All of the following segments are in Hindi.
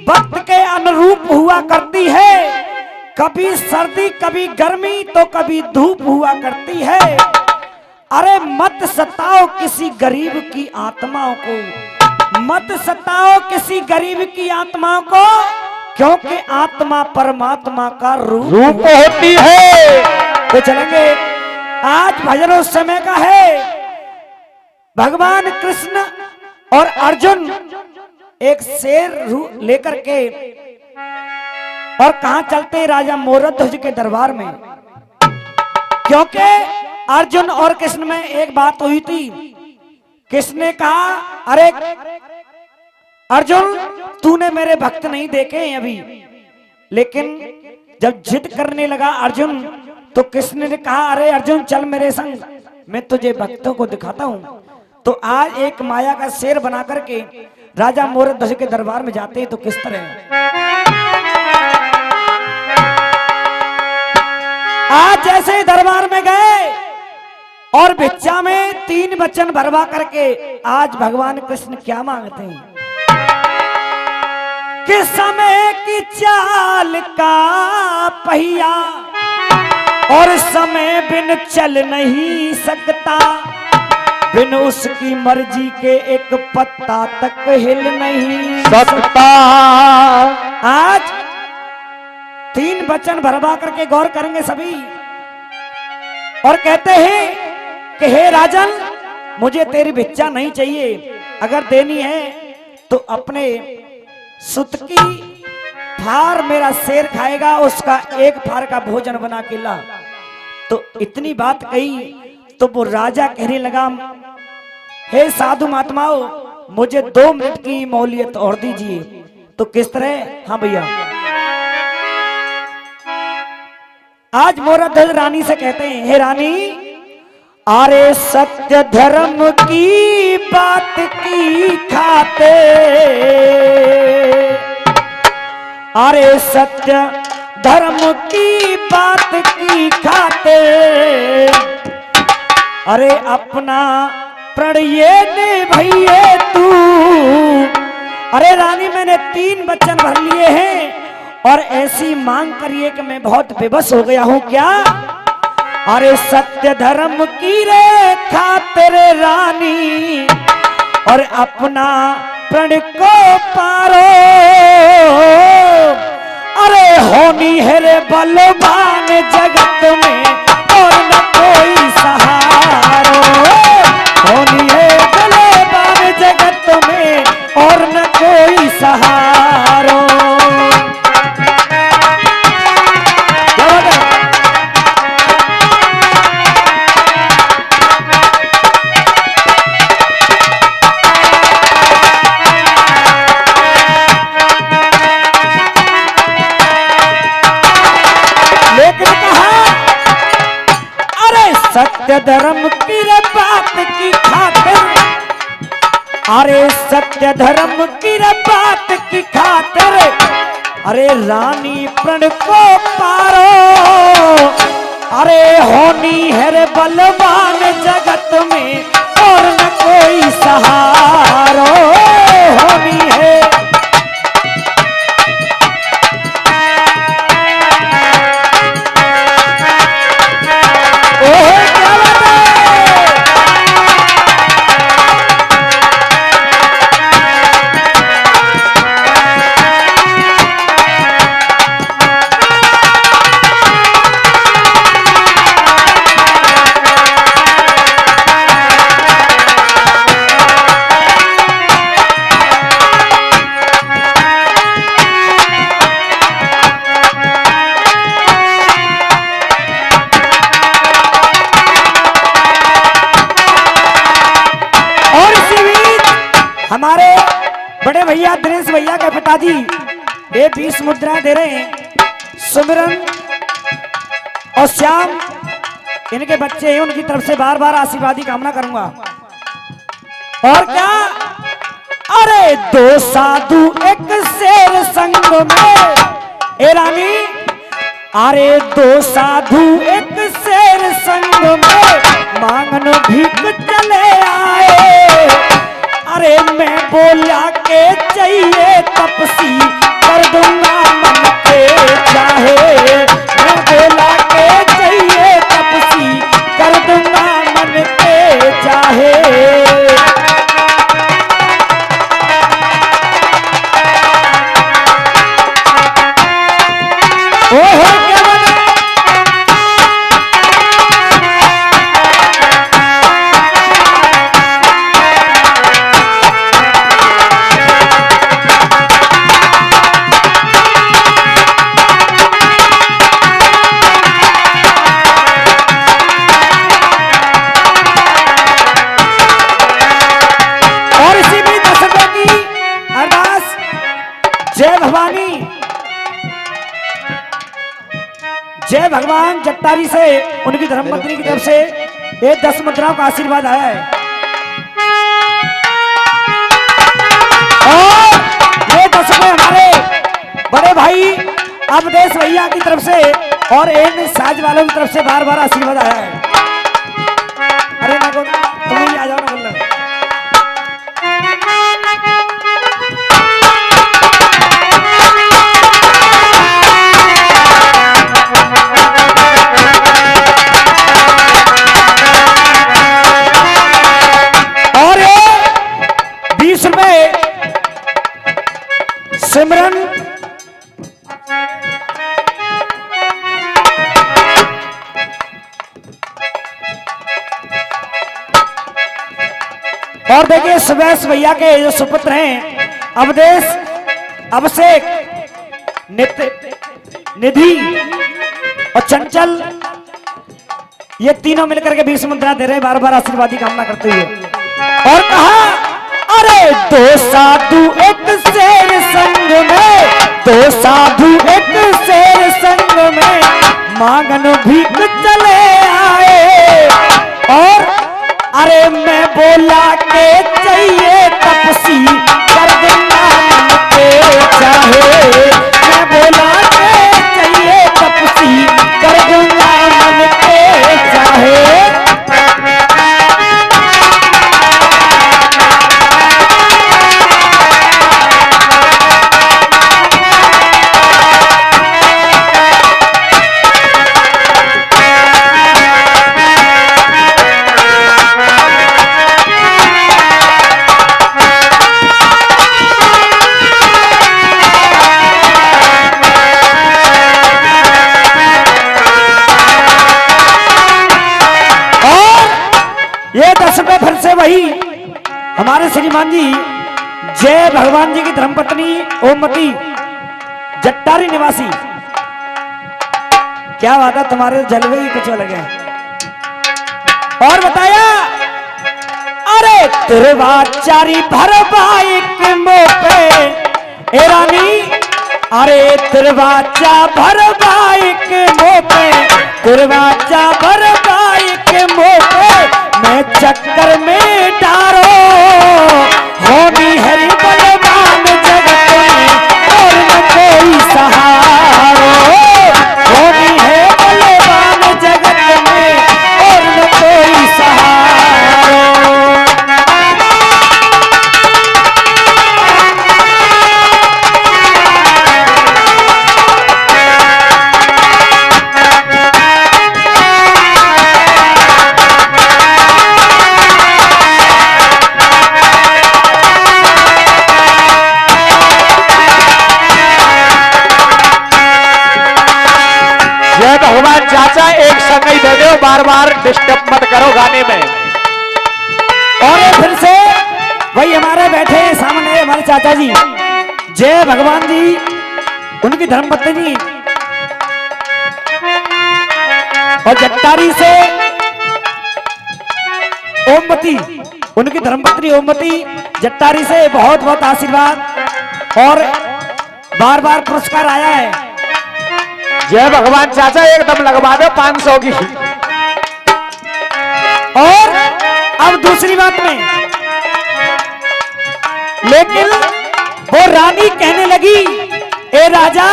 वक्त के अनुरूप हुआ करती है, कभी सर्दी कभी गर्मी तो कभी धूप हुआ करती है। अरे मत सताओ किसी गरीब की आत्माओं को, मत सताओ किसी गरीब की आत्माओं को, क्योंकि आत्मा परमात्मा का रूप होती है। तो चलेंगे, आज भजन उस समय का है। भगवान कृष्ण और अर्जुन एक शेर लेकर के और कहां चलते राजा मोरध्वज के दरबार में, क्योंकि अर्जुन और कृष्ण में एक बात हुई थी। कृष्ण ने कहा, अरे अर्जुन तूने मेरे भक्त नहीं देखे हैं अभी, लेकिन जब जिद करने लगा अर्जुन तो कृष्ण ने कहा, अरे अर्जुन चल मेरे संग, मैं तुझे भक्तों को दिखाता हूं। तो आज एक माया का शेर बना करके राजा मोरध्वज के दरबार में जाते हैं तो किस तरह आज जैसे दरबार में गए और भिक्षा में 3 वचन भरवा करके आज भगवान कृष्ण क्या मांगते हैं कि समय की चाल का पहिया और समय बिन चल नहीं सकता, बिन उसकी मर्जी के एक पत्ता तक हिल नहीं सकता। आज 3 वचन भरवा करके गौर करेंगे सभी और कहते हैं कि हे राजन मुझे तेरी भिक्षा नहीं चाहिए, अगर देनी है तो अपने सुत की फार मेरा शेर खाएगा, उसका एक फार का भोजन बना के ला। तो इतनी बात कही तो वो राजा कहने लगा, हे साधु महात्माओं मुझे 2 मिनट की मोहलियत और दीजिए। तो किस तरह, हाँ भैया, आज मोरध्वज रानी से कहते हैं, हे रानी अरे सत्य धर्म की बात की खाते, अरे सत्य धर्म की बात की खाते, अरे अपना प्रण ये निभाइए तू। अरे रानी मैंने 3 वचन भर लिए हैं और ऐसी मांग करिए कि मैं बहुत बेबस हो गया हूं क्या। अरे सत्य धर्म की रे खातिर रानी और अपना प्रण को पारो, अरे होनी है रे बलवान जगत में और न कोई सहारो, होनी है बलवान जगत में और न कोई सहारो। सत्य धर्म की बात की खातिर, अरे सत्य धर्म की बात की खातिर, अरे रानी प्रण को पारो, अरे होनी है रे बलवान जगत में और न कोई सहारो, होनी है। हमारे बड़े भैया दिनेश भैया के पिताजी ये 20 मुद्रा दे रहे हैं, सुमिरन और श्याम इनके बच्चे हैं, उनकी तरफ से बार बार आशीर्वाद की कामना करूंगा। और क्या, अरे 2 साधु एक शेर संग में, ए रानी अरे 2 साधु एक शेर संग में मांगन भीख चले आए, अरे मैं बोला के चाहिए तपसी जय भवानी, जय भगवान जट्टारी से उनकी धर्मपत्नी की तरफ से ये 10 मुद्राओं का आशीर्वाद आया है। और ये 10 रुपए हमारे बड़े भाई अवधेश भैया की तरफ से और इन साज वालों की तरफ से बार बार आशीर्वाद आया है। अरे ना को तुम ही आ जाओ ना बोलना। और 20 रुपए सिमरन और देखिए सुबेश भैया के जो सुपुत्र हैं अवधेश, अभिषेक, निधि और चंचल, ये तीनों मिलकर के 20 मुद्रा दे रहे हैं बार बार आशीर्वाद की कामना करते हुए। और कहा अरे 2 साधु एक शेर संग में, 2 साधु एक शेर संग में मांगन भीख चले आए। और अरे मैं बोला के चाहिए तपसी कर दूंगा मन के चाहे, मैं बोला के चाहिए तपसी कर दूंगा मन के चाहे। ये 10 रुपए फिर से वही हमारे श्रीमान जी जय भगवान जी की धर्मपत्नी ओमवती जट्टारी निवासी। क्या बात है, तुम्हारे जलवे ही कुछ अलग है। और बताया अरे तिरवाचारी भरवाई के मुंह पे ए रानी, अरे तिरवाचा भरवाई के मुंह पे, तिरवाचा भरवाई के मुंह पे मैं चक्कर में डारो होनी हरि बलवान जगत में और न कोई सहारो, होनी है बलवान जगत में और न कोई सहारो। भगवान चाचा एक संग ही दे दो, बार बार डिस्टर्ब मत करो गाने में। और ये फिर से वही हमारे बैठे सामने हमारे चाचा जी जय भगवान जी, उनकी धर्मपत्नी और जट्टारी से ओमवती, उनकी धर्मपत्नी ओमवती जट्टारी से बहुत बहुत आशीर्वाद और बार बार पुरस्कार आया है। जय भगवान चाचा एकदम लगवा दो 500 की। और अब दूसरी बात में, लेकिन वो रानी कहने लगी ए राजा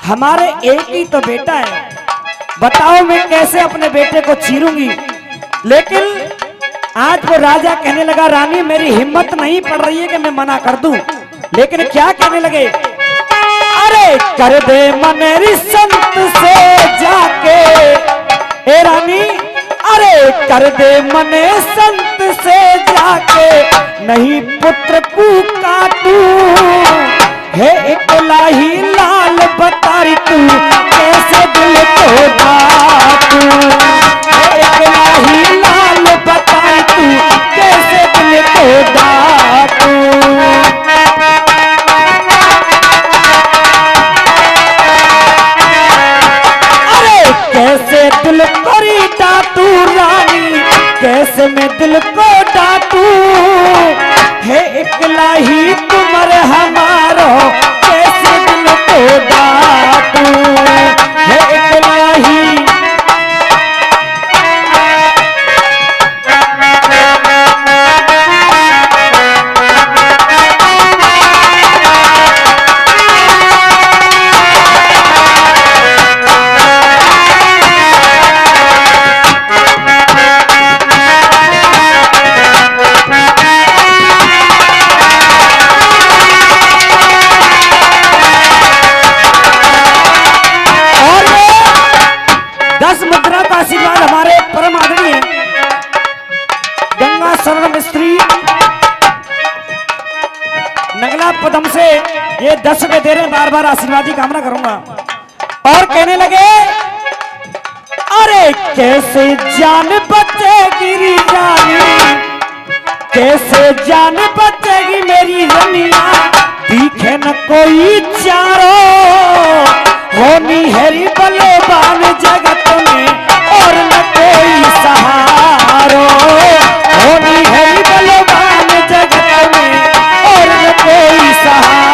हमारे एक ही तो बेटा है, बताओ मैं कैसे अपने बेटे को चीरूंगी। लेकिन आज वो राजा कहने लगा रानी मेरी हिम्मत नहीं पड़ रही है कि मैं मना कर दूं। लेकिन क्या कहने लगे, अरे कर दे मनेरी संत से जाके ए रानी, अरे कर दे मने संत से जाके नहीं पुत्र पूका तू है इकलाही लाल बतारी तू कैसे दिल को दातू, है इकलाही लाल बतारी तू कैसे दिल को दातू। कैसे दिल करी डाटू रानी, कैसे मैं दिल को डाटू है इकला ही तुमर हमारो ये 10 रुपए दे रहे हैं, बार बार आशीर्वाद की कामना करूंगा। और कहने लगे अरे कैसे जान बचेगी रानी, कैसे जान बचेगी मेरी रनिया, दिखे न कोई चारो, होनी हैरी बलवान जगत में और न कोई सहारो, होनी हैरी बलवान जगत में और न कोई सहारो।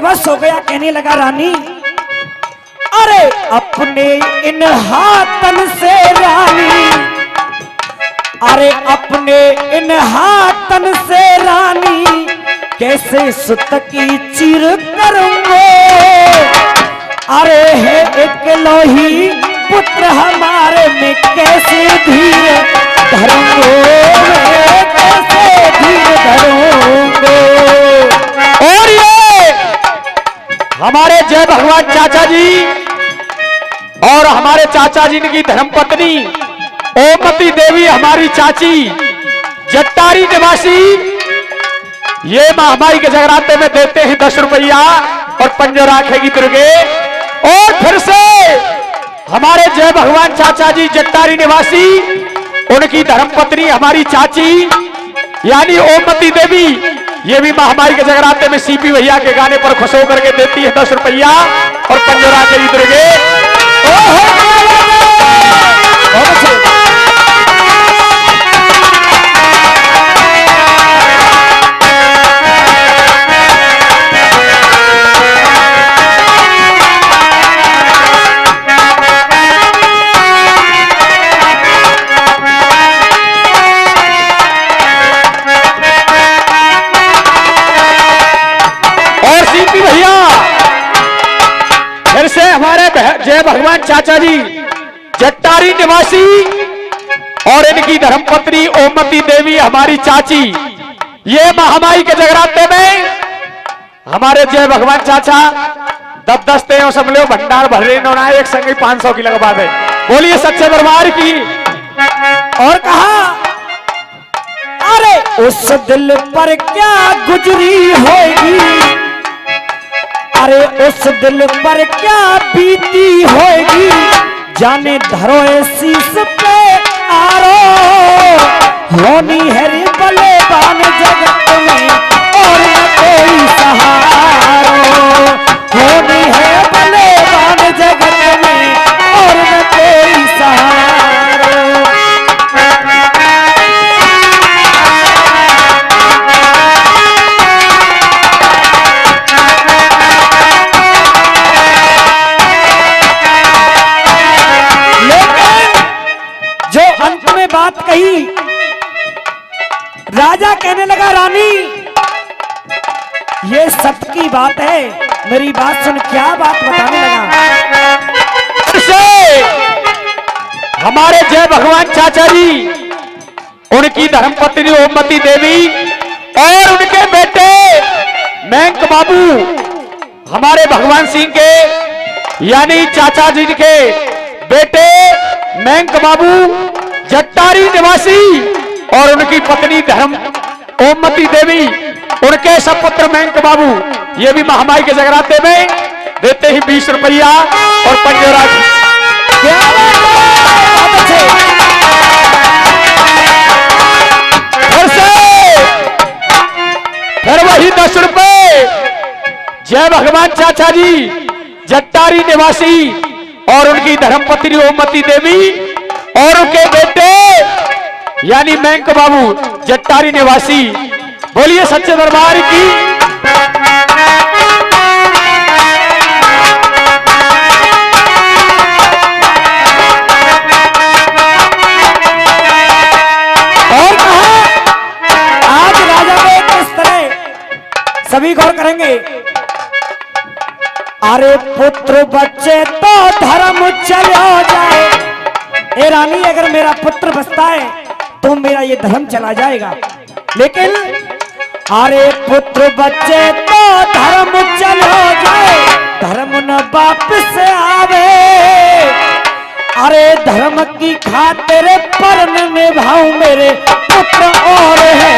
बस हो गया, कहने लगा रानी अरे अपने इन हाथन से रानी, अरे अपने इन हाथन से रानी कैसे सुत की चीर करूंगे, अरे है एक लोही पुत्र हमारे में कैसे धीर धरूंगे, कैसे धीर धरूंगे। और ये हमारे जय भगवान चाचा जी और हमारे चाचा जी की धर्मपत्नी ओमती देवी हमारी चाची जट्टारी निवासी, ये महामारी के जगराते में देते हैं 10 रुपया और पंजो राखेगी दुर्गे। और फिर से हमारे जय भगवान चाचा जी जट्टारी निवासी, उनकी धर्मपत्नी हमारी चाची यानी ओमती देवी, ये भी महामारी के जगराते में सीपी भैया के गाने पर खुश होकर के देती है 10 रुपया और पंजो राखेगी दुर्गे। हमारे जय भगवान चाचा जी जट्टारी निवासी और इनकी धर्मपत्नी ओमती देवी हमारी चाची, ये महामारी के जगराते में हमारे जय भगवान चाचा 10-10 ते सब लोग भंडार भर रहे हैं, एक संग 500 की लगवा दे। बोलिए सच्चे दरबार की। और कहा अरे उस दिल पर क्या गुजरी होगी, अरे उस दिल पर क्या बीती होगी, जाने धरो शीश पे आरो, होनी है रे बलवान जगत में और न कोई सहारो, होनी है बलवान जगत में और न कोई सहारो। बात कही, राजा कहने लगा रानी ये सबकी बात है, मेरी बात सुन। क्या बात बताने लगा? हमारे जय भगवान चाचा जी, उनकी धर्मपत्नी ओमती देवी और उनके बेटे मैंक बाबू हमारे भगवान सिंह के यानी चाचा जी के बेटे मैंक बाबू जट्टारी निवासी और उनकी पत्नी धर्म ओमती देवी, उनके सपुत्र मैंक बाबू, ये भी महामारी के जगराते में देते ही 20 रुपया और पंजो राखी। फिर वही 10 रुपए जय भगवान चाचा जी जट्टारी निवासी और उनकी धर्मपत्नी ओमती देवी और उनके बेटे यानी मैंक बाबू जट्टारी निवासी। बोलिए सच्चे दरबार की। अरे पुत्र बच्चे तो धर्म चलो जाए। ए रानी, अगर मेरा पुत्र बचता है तो मेरा ये धर्म चला जाएगा, लेकिन अरे पुत्र बच्चे तो धर्म चलो जाए, धर्म न वापस आवे। अरे धर्म की खातिर पर न निभाऊं मेरे पुत्र और है